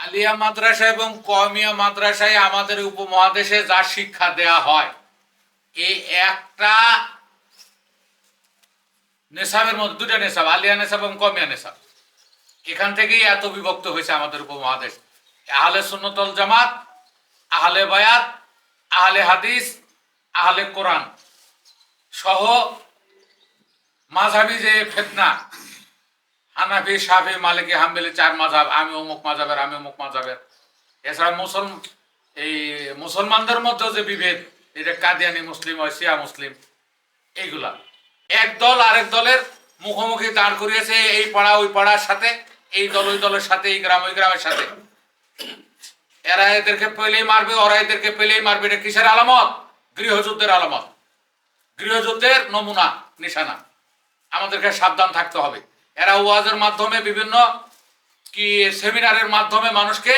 আলিয়া মাদ্রাসা এবং কওমিয়া মাদ্রাসায় আমাদের উপমহাদেশে যা শিক্ষা দেয়া হয় এই একটা নেশাবের মধ্যে দুটা নেশাব, আলিয়া নেশাব এবং কওমিয়া নেশাব, এখান থেকেই এত বিভক্ত হয়েছে আমাদের উপমহাদেশ। আহলে সুন্নাত ওয়াল জামাত, আহলে বায়াত, আহলে হাদিস, আহলে কোরআন সহ মাযহাবি যে ফিতনা, হানাফি, শাফি, মালিকি, হাম্বলি, চার মাযহাব, আমি অমুক মাযহাবের, আমি অমুক মাযহাবের। এছাড়া মুসলমানদের মধ্যে যে বিভেদ, এটা কাদিয়ানি মুসলিম হয়, শিয়া মুসলিম, এইগুলা এক দল আরেক দলের মুখোমুখি দাঁড় করিয়েছে, এই পাড়া ওই পাড়ার সাথে, এই দল ওই দলের সাথে, এই গ্রাম ওই গ্রামের সাথে। এরা এদেরকে পেলেই মারবে, ওরা এদেরকে পেলেই মারবে। এটা কিসের আলামত? গৃহযুদ্ধের আলামত, গৃহযুদ্ধের নমুনা, নিশানা। আমাদেরকে সাবধান থাকতে হবে। এরা ওয়াজের মাধ্যমে, বিভিন্ন কি সেমিনারের মাধ্যমে মানুষকে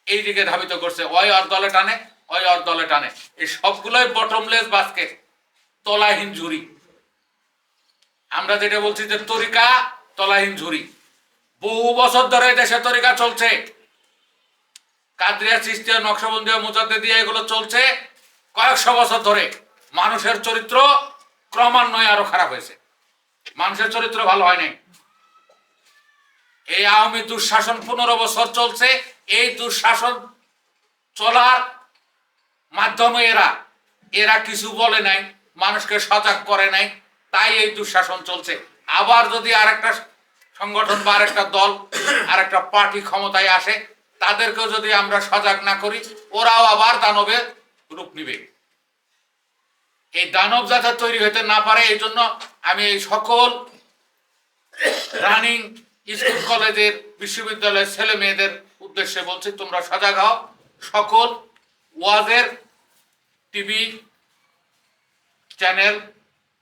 এই দিকে ধাবিত করছে, ওই অর দলে টানে, ওই অর দলে টানে। এই সবগুলোই বটমলেস বাস্কেট, তলাহীন ঝুড়ি। আমরা যেটা বলছি যে তরিকা তলাহীন ঝুড়ি। বহু বছর ধরে দেশে তরিকা চলছে, কাদরিয়া, চিশতিয়া, নকশবন্দিয়া, মুজাদ্দিদিয়া, এগুলো চলছে কয়েকশো বছর ধরে। মানুষের চরিত্র ক্রমান্বয়ে আরো খারাপ হয়েছে, মানুষের চরিত্র ভালো হয় নাই। এই আওয়ামী দুঃশাসন 15 বছর চলছে। এই দুঃশাসন চলার মাধ্যমে এরা কিছু বলে নাই, মানুষকে সজাগ করে নাই, তাই এই দুঃশাসন চলছে। আবার যদি আরেকটা সংগঠন বা আরেকটা দল, আরেকটা পার্টি ক্ষমতায় আসে, তাদেরকেও যদি আমরা সজাগ না করি, ওরাও আবার দানবের রূপ নিবে। এই দানব যাতে তৈরি হতে না পারে, এই জন্য আমি এই সকল রানিং স্কুল, কলেজের, বিশ্ববিদ্যালয়ের ছেলে মেয়েদের উদ্দেশ্যে বলছি, তোমরা সজাগ হও। সকল ওয়াজের TV channel,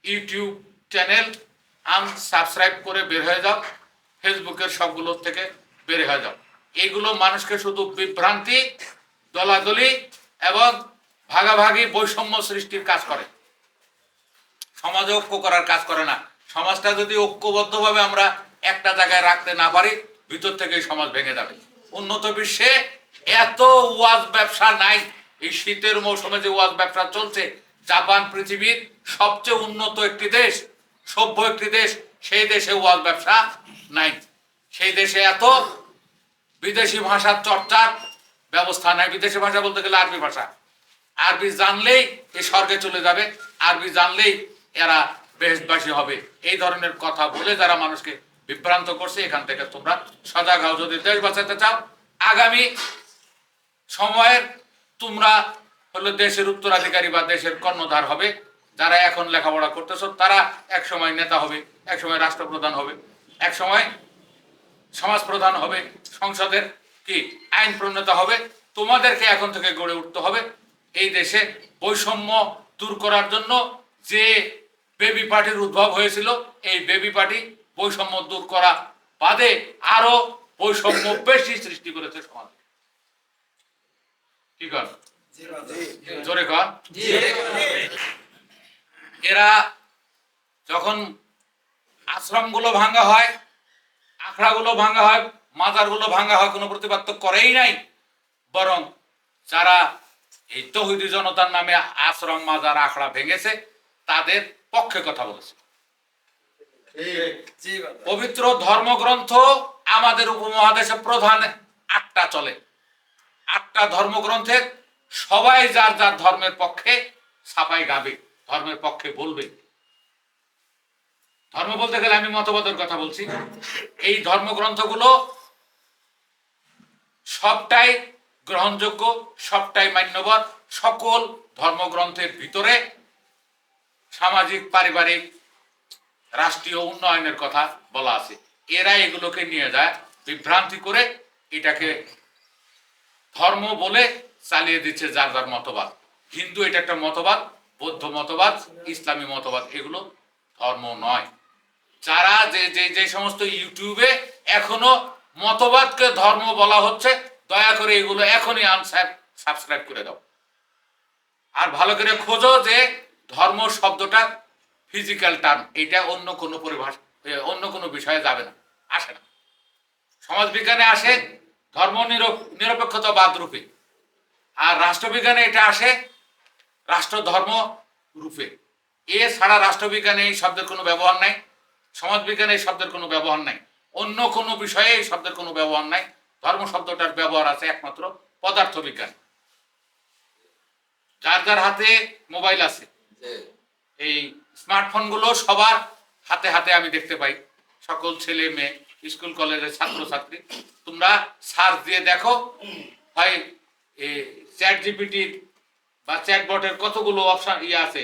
YouTube channel unsubscribe করে বের হয়ে যাও, ফেসবুকের সবগুলোর থেকে বের হয়ে যাও। এইগুলো মানুষকে শুধু বিভ্রান্তি, দলাদলি এবং ভাগাভাগি, বৈষম্য সৃষ্টির কাজ করে, সমাজে ঐক্য করার কাজ করে না। সমাজটা যদি ঐক্যবদ্ধভাবে আমরা একটা জায়গায় রাখতে না পারি, ভিতর থেকেই সমাজ ভেঙে যাবে। উন্নত বিশ্বে এত ওয়াজ ব্যবসা নাই। এই শীতের মৌসুমে যে ওয়াজ ব্যবসা চলছে, জাপান পৃথিবীর সবচেয়ে উন্নত একটি দেশ, সভ্য একটি দেশ, সেই দেশে ওয়াজ ব্যবসা নাই। সেই দেশে এত বিদেশি ভাষার চর্চার ব্যবস্থা নাই। বিদেশি ভাষা বলতে গেলে আরবি ভাষা। আরবি জানলেই এ স্বর্গে চলে যাবে, আরবি জানলেই এরা বেহেশতবাসী হবে। এই ধরনের কথা বলে যারা মানুষকে বিভ্রান্ত করছে, এখান থেকে তোমরা সজাগ হও। যদি দেশ বাঁচাতে চাও, আগামী সময়ের তোমরা হলো দেশের উত্তরাধিকারী বা দেশের কর্ণধার হবে। যারা এখন লেখাপড়া করতেছ, তারা এক সময় নেতা হবে, এক সময় রাষ্ট্রপ্রধান হবে, এক সময় সমাজ প্রধান হবে, সংসদের কি আইন প্রণেতা হবে। তোমাদেরকে এখন থেকে গড়ে উঠতে হবে। এই দেশে বৈষম্য দূর করার জন্য যে বেবি পার্টির উদ্ভব হয়েছিল, এই বেবি পার্টি বৈষম্য দূর করা বাদে আরো বৈষম্য বেশি সৃষ্টি করেছে সমাজ। কি কর জোরে কর। এরা যখন আশ্রমগুলো ভাঙা হয়, আখড়াগুলো ভাঙা হয়, মাজারগুলো ভাঙা হয়, কোনো প্রতিবাদ তো করেই নাই। বরং যারা এই তৌহিদি জনতার নামে আশ্রম, মাজার, আখড়া ভেঙেছে, তাদের পক্ষে কথা বলেছে। পবিত্র ধর্মগ্রন্থ আমাদের উপমহাদেশে প্রধান 8টা চলে। 8টা ধর্মগ্রন্থের সবাই যার যার ধর্মের পক্ষে ছাপাই গাবে, ধর্মের পক্ষে বলবে। ধর্ম বলতে গেলে আমি মতবাদের কথা বলছি। এই ধর্মগ্রন্থগুলো সবটাই গ্রহণযোগ্য, সবটাই মান্যবর। সকল ধর্মগ্রন্থের ভিতরে সামাজিক, পারিবারিক, রাষ্ট্রীয় উন্নয়নের কথা বলা আছে। এরা এগুলোকে নিয়ে যায় বিভ্রান্তি করে, এটাকে ধর্ম বলে চালিয়ে দিচ্ছে যার যার মতবাদ। হিন্দু এটা একটা মতবাদ, বৌদ্ধ মতবাদ, ইসলামী মতবাদ, এগুলো ধর্ম নয়। যারা যে সমস্ত ইউটিউবে এখনো মতবাদকে ধর্ম বলা হচ্ছে, দয়া করে এগুলো এখনই আনসাবস্ক্রাইব করে দাও। আর ভালো করে খোঁজো যে ধর্ম শব্দটা ফিজিক্যাল টার্ম, এটা অন্য কোনো পরিভাষা, অন্য কোনো বিষয়ে যাবে না, আসে না। সমাজ বিজ্ঞানে আসে, ধর্ম নিরপেক্ষতাবাদ রূপে, আর রাষ্ট্রবিজ্ঞানে এটা আসে রাষ্ট্র ধর্ম রূপে। এছাড়া রাষ্ট্রবিজ্ঞানে এই শব্দের কোনো ব্যবহার নাই, সমাজবিজ্ঞানে এই শব্দের কোনো ব্যবহার নাই, অন্য কোনো বিষয়ে এই শব্দের কোনো ব্যবহার নাই। ধর্ম শব্দটার ব্যবহার আছে একমাত্র পদার্থবিজ্ঞান। যার যার হাতে মোবাইল আছে, এই স্মার্টফোনগুলো সবার হাতে হাতে আমি দেখতে পাই, সকল ছেলে মেয়ে, স্কুল কলেজের ছাত্রছাত্রী। তোমরা সার্চ দিয়ে দেখো, হয় চ্যাট জিপিটির বা চ্যাটবটের কতগুলো অপশন আছে,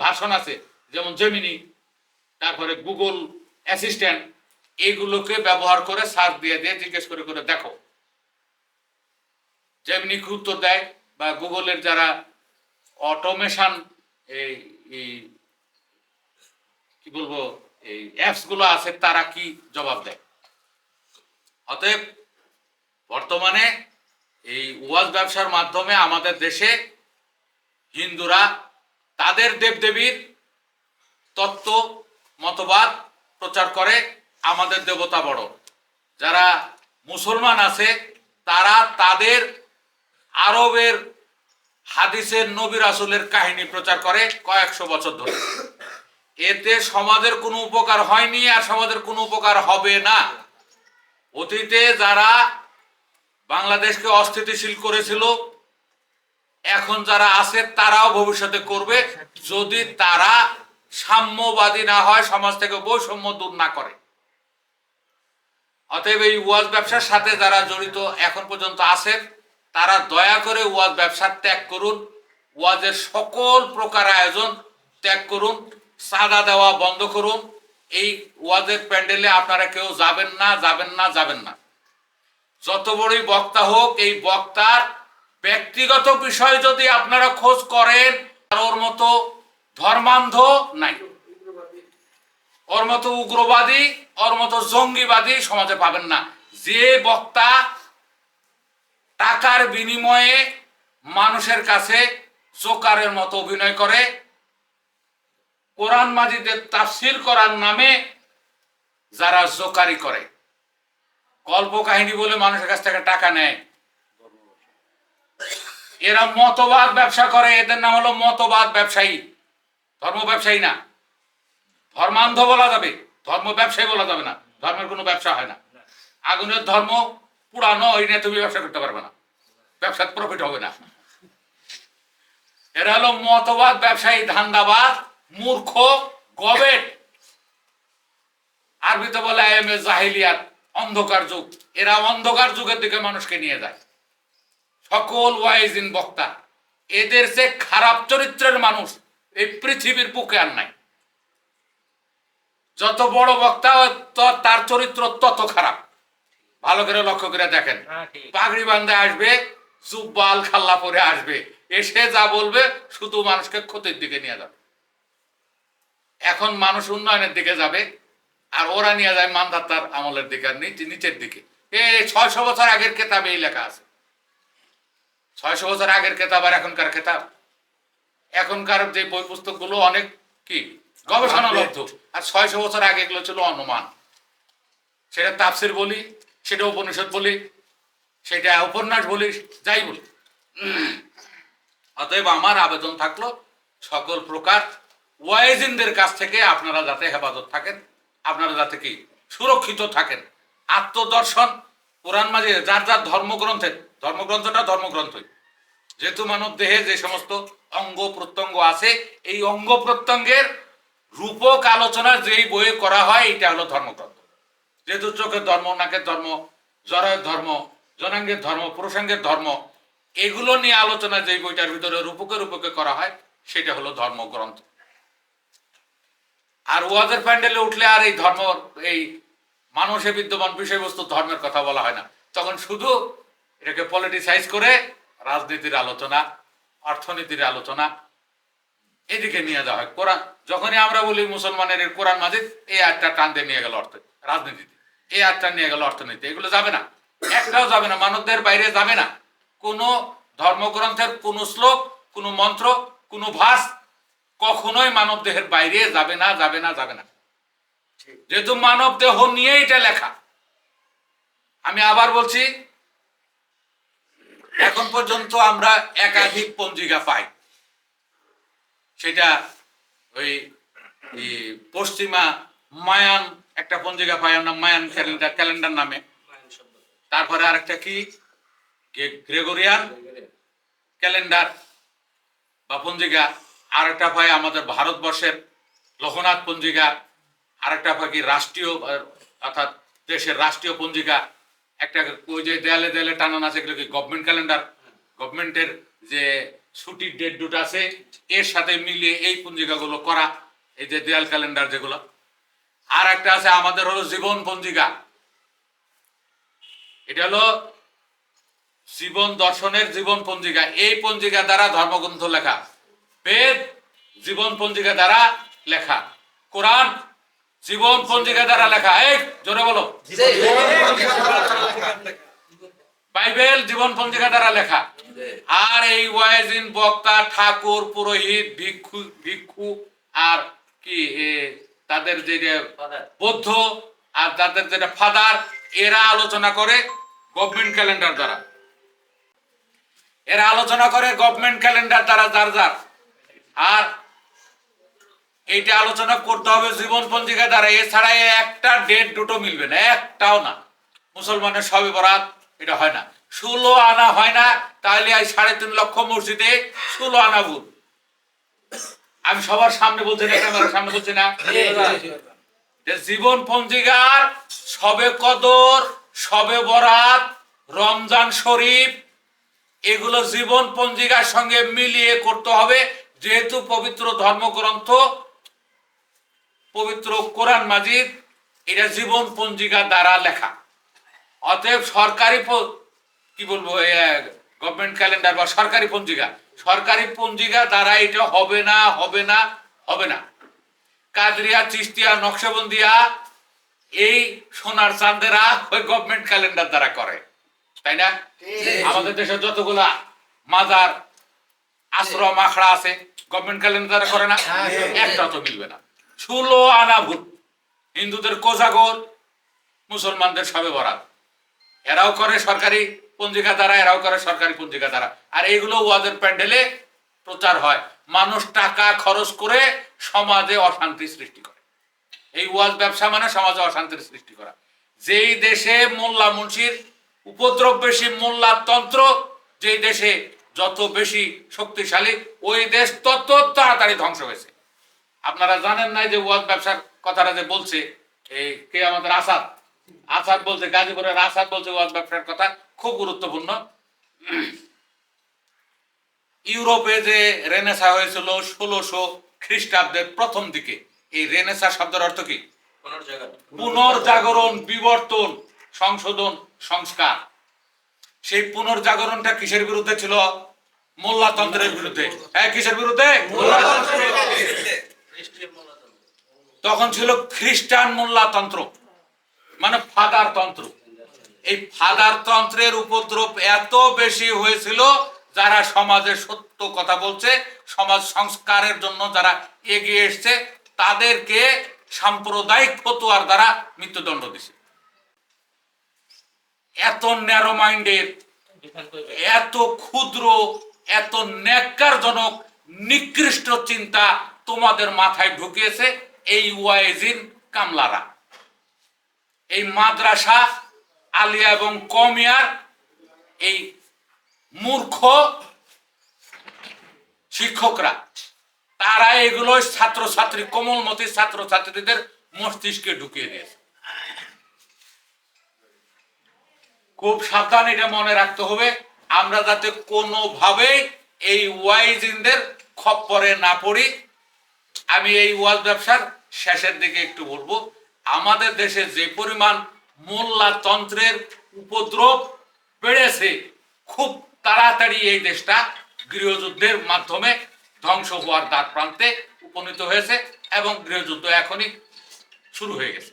ভার্সন আছে, যেমন জেমিনি, তারপরে গুগল অ্যাসিস্ট্যান্ট, এইগুলোকে ব্যবহার করে সার্চ দিয়ে দিয়ে জিজ্ঞেস করে করে দেখো, জেমিনি কি উত্তর দেয়, বা গুগলের যারা অটোমেশন এই কি বলবো এই অ্যাপস গুলো আছে তারা কি জবাব দেয়। অতএব বর্তমানে এই ওয়াজ ব্যবসার মাধ্যমে আমাদের দেশে হিন্দুরা তাদের দেবদেবীর তত্ত্ব মতবাদ প্রচার করে, আমাদের দেবতা বড়। যারা মুসলমান আছে তারা তাদের আরবের হাদিসের নবী রাসূলের কাহিনী প্রচার করে কয়েকশো বছর ধরে। এতে সমাজের কোনো উপকার হয়নি, আর সমাজের কোনো উপকার হবে না। অতীতে যারা বাংলাদেশকে অস্থিতিশীল করেছিল, এখন যারা আছে তারাও ভবিষ্যতে করবে, যদি তারা সাম্যবাদী না হয়, সমাজ থেকে বৈষম্য দূর না করে। অতএব এই ওয়াজ ব্যবসার সাথে যারা জড়িত এখন পর্যন্ত আছেন, তারা দয়া করে ওয়াজ ব্যবসা ত্যাগ করুন, ওয়াজের সকল প্রকার আয়োজন ত্যাগ করুন, চাঁদা দেওয়া বন্ধ করুন। এই ওয়াজের প্যান্ডেলে আপনারা কেউ যাবেন না, যাবেন না, যাবেন না। যত বড়ই বক্তা হোক, এই বক্তার ব্যক্তিগত বিষয় যদি আপনারা খোঁজ করেন, আর ওর মতো ধর্মান্ধ নাই, ওর মতো উগ্রবাদী, ওর মতো জঙ্গিবাদী সমাজে পাবেন না। যে বক্তা টাকার বিনিময়ে মানুষের কাছে জোকারের মতো অভিনয় করে, কোরআন মাজিদের তাফসীর করার নামে যারা জোকারি করে, গল্প কাহিনী বলে মানুষের কাছ থেকে টাকা নেয়, এরা মতবাদ ব্যবসা করে, এদের নাম হলো মতবাদ ব্যবসায়ী, ধর্ম ব্যবসায়ী না। ধর্মান্ধ বলা যাবে, ধর্ম ব্যবসায়ী বলা যাবে না। ধর্মের কোনো ব্যবসা হয় না। আগুনের ধর্ম পুরানো, ওই নিয়ে তুমি ব্যবসা করতে পারবে না, ব্যবসার প্রফিট হবে না। এরা হলো মতবাদ ব্যবসায়ী, ধান্দাবাজ, মূর্খ, গবেট। আরবিতে বলে আইএমএ জাহিলিয়াত, অন্ধকার যুগ। এরা অন্ধকার যুগের দিকে মানুষকে নিয়ে যায়। সকল ওয়াইজিন বক্তা, এদের সে খারাপ চরিত্রের মানুষ এই পৃথিবীর বুকে আর নাই। যত বড় বক্তা তার চরিত্র তত খারাপ। ভালো করে লক্ষ্য করে দেখেন, পাগড়ি বান্ধে আসবে, জুব্বাল খাল্লা পরে আসবে, এসে যা বলবে শুধু মানুষকে ক্ষতির দিকে নিয়ে যাবে। এখন মানুষ উন্নয়নের দিকে যাবে, আর ওরা নিয়ে যায় মানধাতার আমলের দিকে, আর নিচের দিকে। 600 বছর আগের কেতাবে এই লেখা আছে। 600 বছর আগের কেতাব আর এখনকার কেতাব, এখনকার যে বই পুস্তকগুলো অনেক কি গবেষণালব্ধ, আর 600 বছর আগে এগুলো ছিল অনুমান। সেটা তাফসীর বলি, সেটা উপনিষদ বলি, সেটা উপন্যাস বলি, যাই বলি। অতএব আমার আবেদন থাকলো, সকল প্রকার ওয়াইজিনদের কাছ থেকে আপনারা যাতে হেফাজত থাকেন, আপনারা যাতে কি সুরক্ষিত থাকেন। আত্মদর্শন কোরআন মাজিদ, যার যার ধর্মগ্রন্থের, ধর্মগ্রন্থটা ধর্মগ্রন্থই, যেহেতু মানব দেহে যে সমস্ত অঙ্গ প্রত্যঙ্গ আছে, এই অঙ্গ প্রত্যঙ্গের রূপক আলোচনা যেই বইয়ে করা হয়, এটা হলো ধর্মগ্রন্থ। যেহেতু চোখের ধর্ম, নাকের ধর্ম, জরায়ের ধর্ম, জনাঙ্গের ধর্ম, পুরুষাঙ্গের ধর্ম, এগুলো নিয়ে আলোচনা যেই বইটার ভিতরে রূপকে রূপকে করা হয়, সেটা হলো ধর্মগ্রন্থ। আর ওয়াজের প্যান্ডেলে উঠলে আর এই ধর্ম, এই মানুষে বিদ্যমান বিষয়বস্তু ধর্মের কথা বলা হয় না, তখন শুধু এটাকে পলিটিসাইজ করে রাজনীতির আলোচনা, অর্থনীতির আলোচনা এদিকে নিয়ে যাওয়া হয়। কোরআন যখনই আমরা বলি মুসলমানের কোরআন মাজিদ, এই আয়াতটা টান দিয়ে নিয়ে গেল অর্থ রাজনীতিতে, এই আয়াতটা নিয়ে গেল অর্থনীতি, এগুলো যাবে না, একটাও যাবে না, মানবদের বাইরে যাবে না। কোনো ধর্মগ্রন্থের কোনো শ্লোক, কোনো মন্ত্র, কোনো ভাস কখনোই মানব দেহের বাইরে যাবে না, যাবে না, যাবে না। যেহেতু মানব দেহ নিয়ে এটা লেখা। আমি আবার বলছি, এখন পর্যন্ত আমরা একাধিক পঞ্জিকা পাই, সেটা ওই পশ্চিমা মায়ান একটা পঞ্জিকা পাই আমরা, মায়ান ক্যালেন্ডার নামে। তারপরে আরেকটা কি গ্রেগরিয়ান ক্যালেন্ডার বা পঞ্জিকা, আরেকটা পাই আমাদের ভারতবর্ষের লোকনাথ পঞ্জিকা, আরেকটা পাই কি রাষ্ট্রীয় অর্থাৎ দেশের রাষ্ট্রীয় পঞ্জিকা, একটা ওই যে দেয়ালে দেয়ালে টানানো আছে এগুলো কি গভর্নমেন্ট ক্যালেন্ডার, গভর্নমেন্টের যে ছুটির ডেট ডুট আছে এর সাথে মিলিয়ে এই পঞ্জিকাগুলো করা, এই যে দেয়াল ক্যালেন্ডার যেগুলো। আর একটা আছে আমাদের হলো জীবন পঞ্জিকা, এটা হলো জীবন দর্শনের জীবন পঞ্জিকা। এই পঞ্জিকা দ্বারা ধর্মগ্রন্থ লেখা, বেদ জীবন পঞ্জিকা দ্বারা লেখা, কোরআন জীবন পঞ্জিকা দ্বারা লেখা, এই জোরে বলো, বাইবেল জীবন পঞ্জিকা দ্বারা লেখা। আর এই ওয়াইজিন বক্তা ঠাকুর পুরোহিত ভিক্ষু ভিক্ষু আর কি তাদের যে বৌদ্ধ আর তাদের যেটা ফাদার, এরা আলোচনা করে গভর্নমেন্ট ক্যালেন্ডার দ্বারা, এরা আলোচনা করে গভর্নমেন্ট ক্যালেন্ডার দ্বারা যার যার। আর এইটা আলোচনা করতে হবে জীবন পঞ্জিকা দ্বারা, এছাড়া একটা ডেট দুটো মিলবে না, একটাও না। মুসলমানের সবে বরাত এটা হয় না, 16 আনা হয় না, তাহলে এই 3.5 লক্ষ মসজিদে 16 আনা ভুল। আমি সবার সামনে বলছি না, ক্যামেরার সামনে বলছি না, জীবন পঞ্জিকার সবে কদর, সবে বরাত, রমজান শরীফ এগুলো জীবন পঞ্জিকার সঙ্গে মিলিয়ে করতে হবে, যেহেতু পবিত্র ধর্মগ্রন্থ পবিত্র কোরআন মাজিদ এটা জীবন পঞ্জিকা দ্বারা লেখা। অতএব সরকারি কি বলবো গভর্নমেন্ট ক্যালেন্ডার বা সরকারি পঞ্জিকা দ্বারা এটা হবে না, হবে না, হবে না। কাদরিয়া, চিশতিয়া, নকশবন্দিয়া এই সোনার চাঁদেরা ওই গভর্নমেন্ট ক্যালেন্ডার দ্বারা করে, তাই না? আমাদের দেশে যতগুলা মাজার আশ্রম আখড়া আছে গভর্নমেন্ট ক্যালেন্ডার দ্বারা করে না, একটা তো মিলবে না। 16 আনা ভূত, হিন্দুদের কোজাগর, মুসলমানদের সবে বরাত, এরাও করে সরকারি পঞ্জিকা দ্বারা, এরাও করে সরকারি পঞ্জিকা দ্বারা। আর এইগুলো ওয়াজের প্যান্ডেলে প্রচার হয়, মানুষ টাকা খরচ করে সমাজে অশান্তি সৃষ্টি করে। এই ওয়াজ ব্যবসা মানে সমাজে অশান্তির সৃষ্টি করা। যেই দেশে মোল্লা মুন্সির উপদ্রব বেশি, মোল্লাতন্ত্র যেই দেশে যত বেশি শক্তিশালী, ওই দেশ তত তাড়াতাড়ি ধ্বংস হয়েছে। আপনারা জানেন নাই যে ওয়াজ ব্যবসার কথাটা যে বলছে এই কে আমাদের আসাদ বলছে, গাজীপুরের আসাদ বলছে ওয়াজ ব্যবসার কথা খুব গুরুত্বপূর্ণ। ইউরোপে যে রেনেসা হয়েছিল 1600 খ্রিস্টাব্দের প্রথম দিকে, এই রেনেসা শব্দের অর্থ কি? পুনর্জাগরণ, বিবর্তন, সংশোধন, সংস্কার। সেই পুনর্জাগরণটা কিসের বিরুদ্ধে ছিল? মোল্লাতন্ত্রের বিরুদ্ধে। কিসের বিরুদ্ধে? তখন ছিল খ্রিস্টান মোল্লাতন্ত্র, মানে ফাদার তন্ত্র। এই ফাদার তন্ত্রের উপদ্রব এত বেশি হয়েছিল, যারা সমাজের সত্য কথা বলছে, সমাজ সংস্কারের জন্য যারা এগিয়ে এসছে, তাদেরকে সাম্প্রদায়িক ফতোয়ার দ্বারা মৃত্যুদণ্ড দিছে। এত ন্যারো মাইন্ডের, এত ক্ষুদ্র, এত ন্যাক্কারজনক নিকৃষ্ট চিন্তা তোমাদের মাথায় ঢুকিয়েছে এই ওয়াইজিন কামলারা, এই মাদ্রাসা আলিয়া এবং কমিয়ার এই মূর্খ শিক্ষকরা। তারা এগুলো ছাত্রছাত্রী, কোমলমতি ছাত্রছাত্রীদের মস্তিষ্কে ঢুকিয়ে দিয়েছে। খুব সাবধান, এটা মনে রাখতে হবে, আমরা যাতে কোনোভাবেই এই ওয়াইজিনদের খপ্পরে না পড়ি। আমি এই ওয়াজ ব্যবসার শেষের দিকে একটু বলবো, আমাদের দেশে যে পরিমাণ মোল্লাতন্ত্রের উপদ্রব বেড়েছে, খুব তাড়াতাড়ি এই দেশটা গৃহযুদ্ধের মাধ্যমে ধ্বংস হওয়ার দ্বার প্রান্তে উপনীত হয়েছে এবং গৃহযুদ্ধ এখনই শুরু হয়ে গেছে।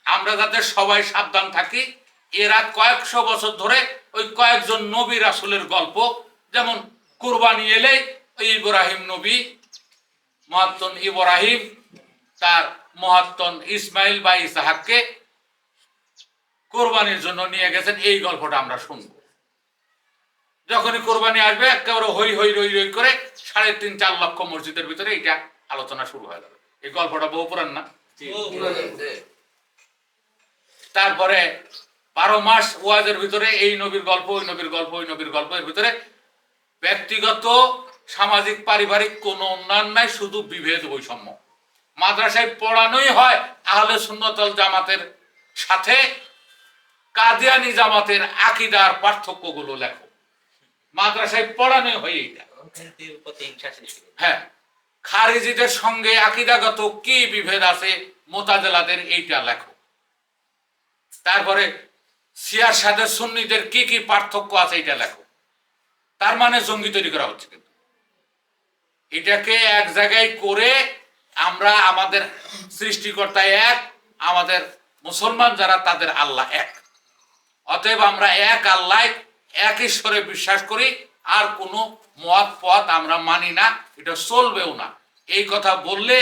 আমরা যাতে সবাই সাবধান থাকি। এরা কয়েকশো বছর ধরে ওই কয়েকজন নবী রাসূলের গল্প, যেমন কুরবানি এলে ওই ইব্রাহিম নবী, মহাত্তন ইব্রাহিম তার মহাত্তন ইসমাইল বা ইসাহাককে কোরবানির জন্য নিয়ে গেছেন, এই গল্পটা আমরা শুনবো। যখনই কোরবানি আসবে একেবারে হই হই রই রই করে 3.5-4 লক্ষ মসজিদের ভিতরে এটা আলোচনা শুরু হয়ে যাবে। এই গল্পটা বহু পুরান না? তারপরে 12 মাস ওয়াজের ভিতরে এই নবীর গল্প, ওই নবীর গল্প, ওই নবীর গল্প, এর ভিতরে ব্যক্তিগত সামাজিক পারিবারিক কোনো উন্নয়ন নাই, শুধু বিভেদ বৈষম্য। মাদ্রাসায় পড়ানোই হয় আহলে সুন্নাত ওয়াল জামাতের সাথে কাদিয়ানি জামাতের আকীদার পার্থক্যগুলো লেখো। মাদ্রাসায় পড়ানোই হয় এইটা। হ্যাঁ, খারিজিদের সঙ্গে আকীদাগত কি বিভেদ আছে মুতাজিলাদের, এইটা লেখো। তারপরে শিয়ার সাথে সুন্নিদের কি কি পার্থক্য আছে এটা লেখো। তার মানে জঙ্গি তৈরি করা হচ্ছে। কিন্তু এটাকে এক জায়গায় করে আমরা আমাদের সৃষ্টিকর্তা এক, আমাদের মুসলমান যারা তাদের আল্লাহ এক, অতএব আমরা এক আল্লাহ এক ঈশ্বরে বিশ্বাস করি, আর কোনো মত পথ আমরা মানি না, এটা চলবেও না। এই কথা বললে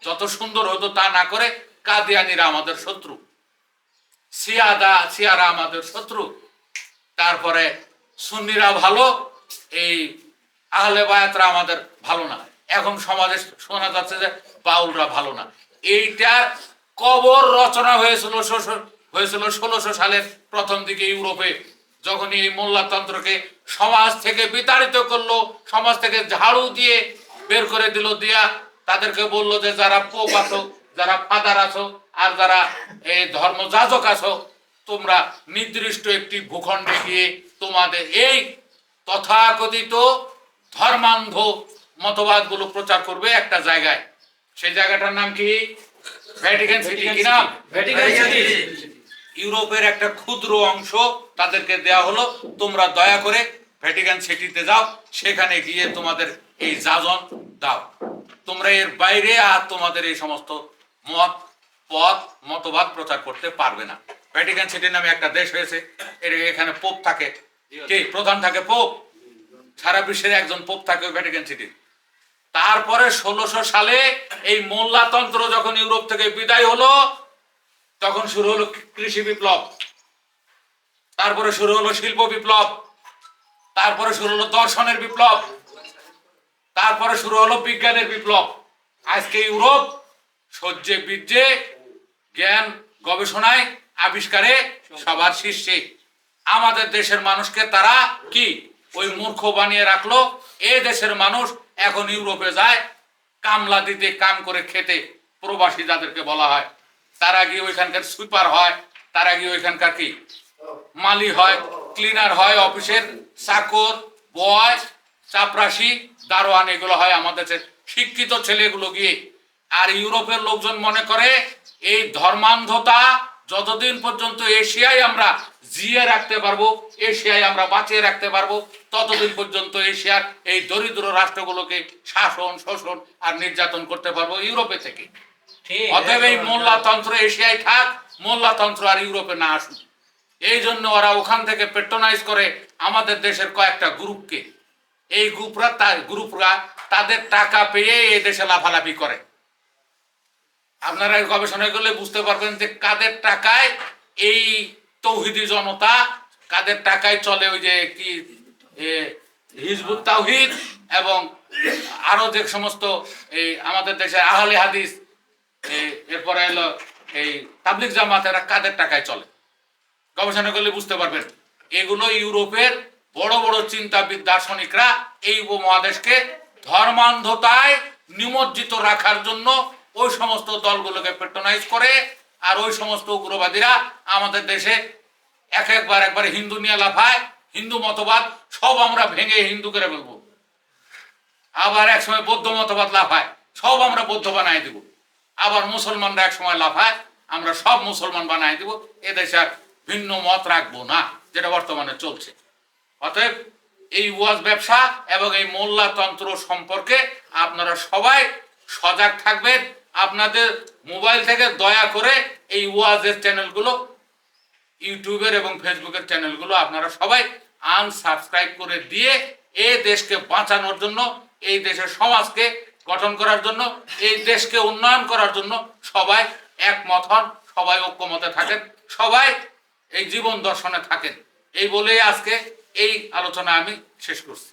যত সুন্দর হতো তা না করে কাদিয়ানিরা আমাদের শত্রু, শিয়ারা আমাদের শত্রু, তারপরে সুন্নিরা ভালো, এই আহলে বায়াতরা আমাদের ভালো না। এখন সমাজে শোনা যাচ্ছে যে বাউলরা ভালো না। এইটার কবর রচনা হয়েছিল 1600 সালের প্রথম দিকে ইউরোপে, যখন এই মোল্লাতন্ত্রকে সমাজ থেকে বিতাড়িত করলো, সমাজ থেকে ঝাড়ু দিয়ে বের করে দিল, দিয়া তাদেরকে বললো যে যারা পোপ আছো, যারা ফাদার আছো, আর যারা এই ধর্মযাজক আছো, তোমরা নির্দিষ্ট একটি ভূখণ্ডে গিয়ে তোমাদের এই তথাকথিত ধর্মান্ধ মতবাদগুলো প্রচার করবে একটা জায়গায়। সেই জায়গাটার নাম কি? Vatican city. কি নাম? Vatican city. ইউরোপের একটা ক্ষুদ্র অংশ তাদেরকে দেয়া হলো, তোমরা দয়া করে ভ্যাটিকান সিটিতে যাও, সেখানে গিয়ে তোমাদের এই যাজন দাও, তোমরা এর বাইরে আর তোমাদের এই সমস্ত মতবাদ প্রচার করতে পারবে না। ভ্যাটিকান সিটি নামে একটা দেশ হয়েছে, এখানে পোপ থাকে, কে প্রধান থাকে? পোপ। সারা বিশ্বের একজন পোপ থাকে ভ্যাটিকান সিটি। তারপরে 1600 সালে এই মোল্লাতন্ত্র যখন ইউরোপ থেকে বিদায় হলো, তখন শুরু হলো কৃষি বিপ্লব, তারপরে শুরু হলো শিল্প বিপ্লব, তারপরে শুরু হলো দর্শনের বিপ্লব, তারপরে শুরু হলো বিজ্ঞানের বিপ্লব। আজকে ইউরোপ সহ্যে বীর্যে জ্ঞান গবেষণায় আবিষ্কারে সবার শীর্ষে। আমাদের দেশের মানুষকে তারা কি ওই মূর্খ বানিয়ে রাখলো। এই দেশের মানুষ এখন ইউরোপে যায় কামলা দিতে, কাম করে খেতে, প্রবাসী যাদেরকে বলা হয়, তারা গিয়ে ওইখানকার সুইপার হয়, তারা গিয়ে ওইখানকার কি মালি হয়, ক্লিনার হয়, অফিসের চাকর, বয়, চাপরাশি, দারোয়ান, এগুলো হয় আমাদের শিক্ষিত ছেলেগুলো গিয়ে। আর ইউরোপের লোকজন মনে করে এই ধর্মান্ধতা যতদিন পর্যন্ত এশিয়ায় আমরা জিয়ে রাখতে পারবো, এশিয়ায় আমরা বাঁচিয়ে রাখতে পারবো, ততদিন পর্যন্ত এশিয়ার এই দরিদ্র রাষ্ট্রগুলোকে শাসন, শোষণ আর নির্যাতন করতে পারবো ইউরোপে থেকে। অতএব এই মোল্লাতন্ত্র এশিয়ায় থাক, মোল্লাতন্ত্র আর ইউরোপে না আসুক। এই জন্য ওরা ওখান থেকে পেট্রোনাইজ করে আমাদের দেশের কয়েকটা গ্রুপকে। এই গ্রুপরা তাদের টাকা পেয়ে এই দেশে লাফালাফি করে। আপনারা গবেষণা করলে বুঝতে পারবেন যে কাদের টাকায় এই তৌহিদি জনতা, কাদের টাকায় চলে ওই যে কি হিজবুত তাওহীদ এবং আরো যে সমস্ত এই আমাদের দেশের আহলে হাদিস, এরপরে এলো এই তাবলিগ জামাত, এরা কাদের টাকায় চলে গবেষণা করলে বুঝতে পারবেন। এগুলো ইউরোপের বড় বড় চিন্তাবিদ দার্শনিকরা এই উপমহাদেশকে ধর্মান্ধতায় নিমজ্জিত রাখার জন্য ওই সমস্ত দলগুলোকে পেট্রোনাইজ করে। আর ওই সমস্ত উগ্রবাদীরা আমাদের দেশে একবার হিন্দু নিয়ে লাফায়, হিন্দু মতবাদ সব আমরা ভেঙে হিন্দু করে বলবো, আবার একসময় বৌদ্ধ মতবাদ লাফায়, সব আমরা বৌদ্ধ বানাই দিব, আবার মুসলমানরা এক সময় লাফায়, আমরা সব মুসলমান বানাই দিব। এদেশে আর ভিন্ন মত রাখবো না, যেটা বর্তমানে চলছে। অতএব এই ওয়াজ ব্যবসা এবং এই মোল্লাতন্ত্র সম্পর্কে আপনারা সবাই সজাগ থাকবেন। আপনাদের মোবাইল থেকে দয়া করে এই ওয়াজের চ্যানেলগুলো, ইউটিউবের এবং ফেসবুকের চ্যানেলগুলো আপনারা সবাই আনসাবস্ক্রাইব করে দিয়ে এই দেশকে বাঁচানোর জন্য, এই দেশের সমাজকে গঠন করার জন্য, এই দেশকে উন্নয়ন করার জন্য সবাই একমত হন, সবাই ঐক্যমতে থাকেন, সবাই এই জীবন দর্শনে থাকেন। এই বলেই আজকে এই আলোচনা আমি শেষ করছি।